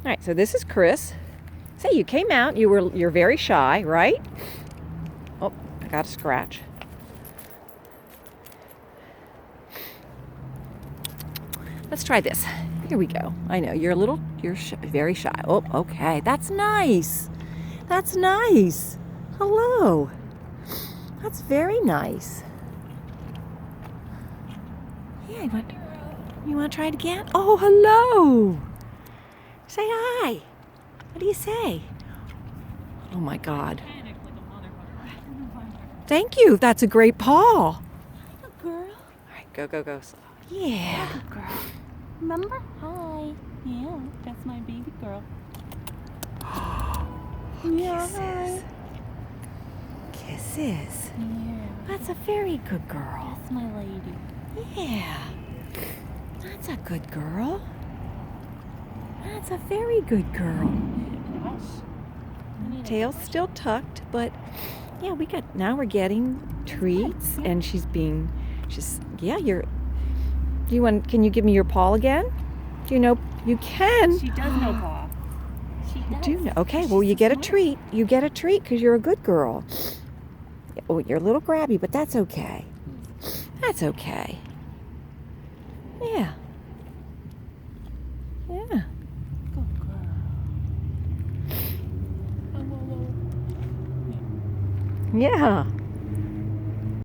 All right, so this is Cris. Say, you came out. You're very shy, right? Oh, I got a scratch. Let's try this. Here we go. I know you're very shy. Oh, okay. That's nice. That's nice. Hello. That's very nice. Yeah, you want to try it again? Oh, hello. Say hi. What do you say? Oh my God. Thank you. That's a great paw. Good girl. All right, go, go, go. Yeah. Good girl. Remember? Hi. Yeah, that's my baby girl. Yeah, Kisses. Kisses. Yeah. That's a very good girl. That's my lady. Yeah. That's a good girl. That's a very good girl. Tail's still tucked, but yeah, now we're getting treats, and can you give me your paw again? Do you know you can? She does know paw. She does. Do know. Okay, well, you get a treat. You get a treat because you're a good girl. Oh, you're a little grabby, but that's okay. That's okay. Yeah. Yeah. Good girl. Yeah.